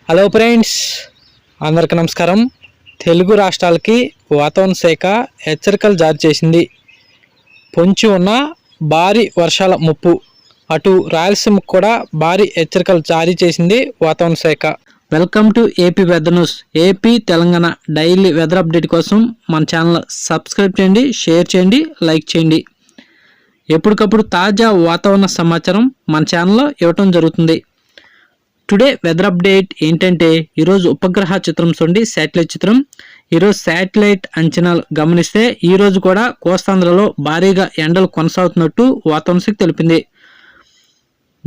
Hello friends, అందరికీ నమస్కారం. తెలుగు రాష్ట్రాలకి వాతావరణ శాఖ హెచ్చరికలు జారీ చేసింది. పొంచి ఉన్న భారీ వర్షాల ముప్పు, అటు రాయలసీమకు కూడా భారీ హెచ్చరికలు జారీ చేసింది వాతావరణ శాఖ. Welcome to AP weather news. AP Telangana daily weather update కోసం మన ఛానల్ సబ్స్క్రైబ్ చేయండి, షేర్ చేయండి, లైక్ చేయండి. ఎప్పటికప్పుడు తాజా వాతావరణ సమాచారం మన ఛానల్లో ఇవ్వటం జరుగుతుంది. టుడే వెదర్ అప్డేట్ ఏంటంటే, ఈరోజు ఉపగ్రహ చిత్రం చూడండి, శాటిలైట్ చిత్రం. ఈరోజు శాటిలైట్ అంచనాలు గమనిస్తే ఈరోజు కూడా కోస్తాంధ్రలో భారీగా ఎండలు కొనసాగుతున్నట్టు వాతావరణ శాఖ తెలిపింది.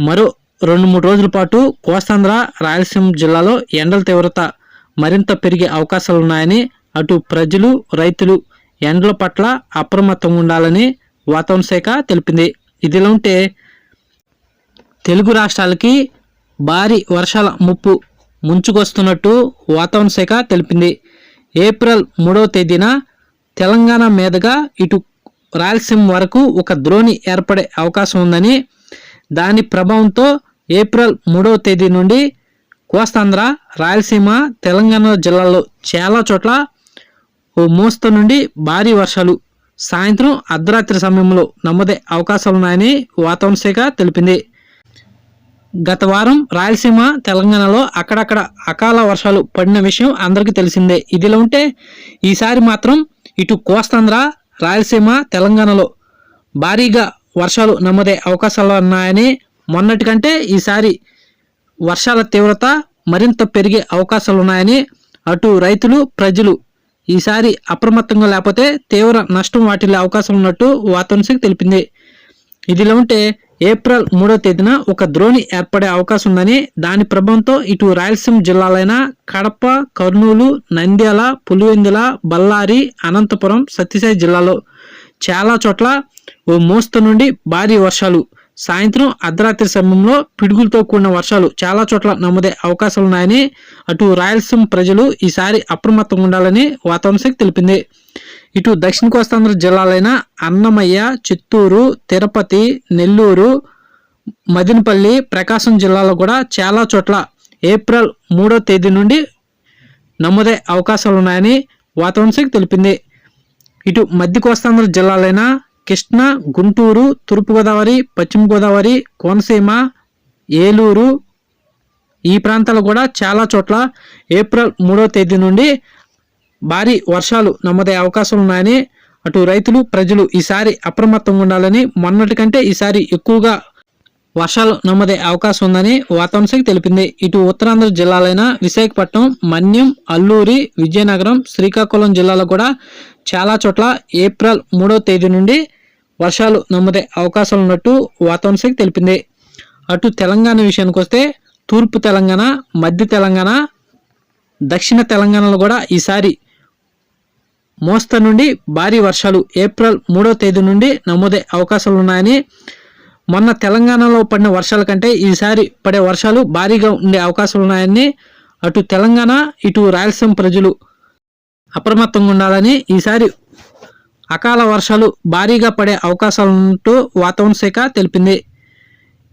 మరో 2-3 రోజుల పాటు కోస్తాంధ్ర, రాయలసీమ జిల్లాలో ఎండల తీవ్రత మరింత పెరిగే అవకాశాలు ఉన్నాయని, అటు ప్రజలు, రైతులు ఎండల పట్ల అప్రమత్తంగా ఉండాలని వాతావరణ శాఖ తెలిపింది. ఇదిలా ఉంటే తెలుగు రాష్ట్రాలకి భారీ వర్షాల ముప్పు ముంచుకొస్తున్నట్టు వాతావరణ శాఖ తెలిపింది. ఏప్రిల్ 3వ తేదీన తెలంగాణ మీదుగా ఇటు రాయలసీమ వరకు ఒక ద్రోణి ఏర్పడే అవకాశం ఉందని, దాని ప్రభావంతో ఏప్రిల్ 3వ తేదీ నుండి కోస్తాంధ్ర, రాయలసీమ, తెలంగాణ జిల్లాల్లో చాలా చోట్ల ఓ మోస్తరు నుండి భారీ వర్షాలు సాయంత్రం అర్ధరాత్రి సమయంలో నమోదే అవకాశాలున్నాయని వాతావరణ శాఖ తెలిపింది. గత వారం రాయలసీమ, తెలంగాణలో అక్కడక్కడ అకాల వర్షాలు పడిన విషయం అందరికీ తెలిసిందే. ఇదిలా ఉంటే ఈసారి మాత్రం ఇటు కోస్తాంధ్ర, రాయలసీమ, తెలంగాణలో భారీగా వర్షాలు నమోదే అవకాశాలు ఉన్నాయని, మొన్నటి కంటే ఈసారి వర్షాల తీవ్రత మరింత పెరిగే అవకాశాలు ఉన్నాయని, అటు రైతులు, ప్రజలు ఈసారి అప్రమత్తంగా లేకపోతే తీవ్ర నష్టం వాటిల్లే అవకాశం ఉన్నట్టు వాతావరణ శాఖ తెలిపింది. ఇదిలా ఉంటే ఏప్రిల్ 3వ తేదీన ఒక ద్రోణి ఏర్పడే అవకాశం ఉందని, దాని ప్రభావంతో ఇటు రాయలసీమ జిల్లాలైన కడప, కర్నూలు, నంద్యాల, పులివెందుల, బళ్ళారి, అనంతపురం, సత్యసాయి జిల్లాలో చాలా చోట్ల ఓ మోస్తరు నుండి భారీ వర్షాలు సాయంత్రం అర్ధరాత్రి సమయంలో పిడుగులతో కూడిన వర్షాలు చాలా చోట్ల నమోదే అవకాశాలున్నాయని, అటు రాయలసీమ ప్రజలు ఈసారి అప్రమత్తంగా ఉండాలని వాతావరణ శాఖ తెలిపింది. ఇటు దక్షిణ కోస్తాంధ్ర జిల్లాలైన అన్నమయ్య, చిత్తూరు, తిరుపతి, నెల్లూరు, మదినపల్లి, ప్రకాశం జిల్లాలో కూడా చాలా చోట్ల ఏప్రిల్ 3వ తేదీ నుండి నమోదే అవకాశాలున్నాయని వాతావరణ శాఖ తెలిపింది. ఇటు మధ్య కోస్తాంధ్ర జిల్లాలైన కృష్ణా, గుంటూరు, తూర్పుగోదావరి, పశ్చిమ గోదావరి, కోనసీమ, ఏలూరు ఈ ప్రాంతాలు కూడా చాలా చోట్ల ఏప్రిల్ 3వ తేదీ నుండి భారీ వర్షాలు నమోదే అవకాశాలు ఉన్నాయని, అటు రైతులు, ప్రజలు ఈసారి అప్రమత్తంగా ఉండాలని, మొన్నటి కంటే ఈసారి ఎక్కువగా వర్షాలు నమోదే అవకాశం ఉందని వాతావరణ శాఖ తెలిపింది. ఇటు ఉత్తరాంధ్ర జిల్లాలైన విశాఖపట్నం, మన్యం, అల్లూరి, విజయనగరం, శ్రీకాకుళం జిల్లాలో కూడా చాలా చోట్ల ఏప్రిల్ 3వ తేదీ నుండి వర్షాలు నమోదే అవకాశాలు ఉన్నట్టు వాతావరణ శాఖ తెలిపింది. అటు తెలంగాణ విషయానికి వస్తే తూర్పు తెలంగాణ, మధ్య తెలంగాణ, దక్షిణ తెలంగాణలో కూడా ఈసారి మోస్తరు నుండి భారీ వర్షాలు ఏప్రిల్ 3వ తేదీ నుండి నమోదే అవకాశాలు ఉన్నాయని, మొన్న తెలంగాణలో పడిన వర్షాల కంటే ఈసారి పడే వర్షాలు భారీగా ఉండే అవకాశాలు ఉన్నాయని, అటు తెలంగాణ, ఇటు రాయలసీమ ప్రజలు అప్రమత్తంగా ఉండాలని, ఈసారి అకాల వర్షాలు భారీగా పడే అవకాశాలు ఉన్నట్టు వాతావరణ శాఖ తెలిపింది.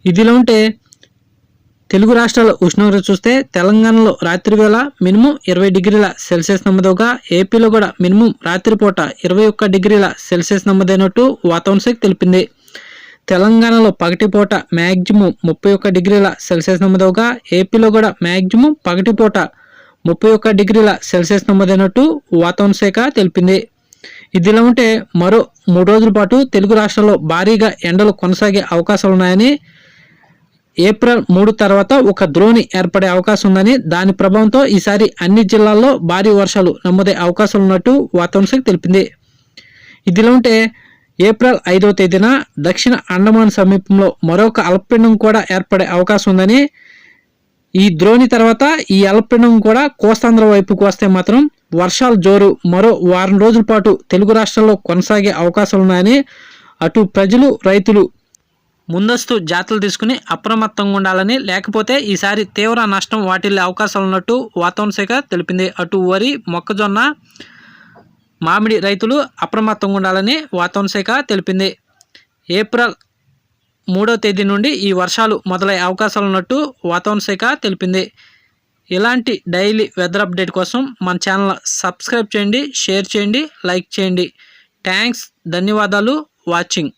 ఇదిలా ఉంటే తెలుగు రాష్ట్రాల ఉష్ణోగ్రత చూస్తే తెలంగాణలో రాత్రి వేళ మినిమం 20 డిగ్రీల సెల్సియస్ నమోదవగా, ఏపీలో కూడా మినిమం రాత్రిపూట 21 డిగ్రీల సెల్సియస్ నమోదైనట్టు వాతావరణ శాఖ తెలిపింది. తెలంగాణలో పగటిపూట మ్యాక్సిమం 31 డిగ్రీల సెల్సియస్ నమోదవగా, ఏపీలో కూడా మ్యాక్సిమం పగటిపూట 31 డిగ్రీల సెల్సియస్ నమోదైనట్టు వాతావరణ శాఖ తెలిపింది. ఇదిలా ఉంటే మరో 3 రోజుల పాటు తెలుగు రాష్ట్రాల్లో భారీగా ఎండలు కొనసాగే అవకాశాలున్నాయని, ఏప్రిల్ 3 తర్వాత ఒక ద్రోణి ఏర్పడే అవకాశం ఉందని, దాని ప్రభావంతో ఈసారి అన్ని జిల్లాల్లో భారీ వర్షాలు నమోదే అవకాశాలు ఉన్నట్టు వాతావరణ శాఖ తెలిపింది. ఇదిలా ఉంటే ఏప్రిల్ 5వ తేదీన దక్షిణ అండమాన్ సమీపంలో మరొక అల్పపీడనం కూడా ఏర్పడే అవకాశం ఉందని, ఈ ద్రోణి తర్వాత ఈ అల్పపీడనం కూడా కోస్తాంధ్ర వైపుకు వస్తే మాత్రం వర్షాల జోరు మరో వారం రోజుల పాటు తెలుగు రాష్ట్రాల్లో కొనసాగే అవకాశాలున్నాయని, అటు ప్రజలు, రైతులు ముందస్తు జాగ్రత్తలు తీసుకుని అప్రమత్తంగా ఉండాలని, లేకపోతే ఈసారి తీవ్ర నష్టం వాటిల్లే అవకాశాలు ఉన్నట్టు వాతావరణ శాఖ తెలిపింది. అటు వరి, మొక్కజొన్న, మామిడి రైతులు అప్రమత్తంగా ఉండాలని వాతావరణ శాఖ తెలిపింది. ఏప్రిల్ 3వ తేదీ నుండి ఈ వర్షాలు మొదలయ్యే అవకాశాలు ఉన్నట్టు వాతావరణ శాఖ తెలిపింది. ఇలాంటి డైలీ వెదర్ అప్డేట్ కోసం మన ఛానల్ సబ్స్క్రైబ్ చేయండి, షేర్ చేయండి, లైక్ చేయండి. థ్యాంక్స్, ధన్యవాదాలు వాచింగ్.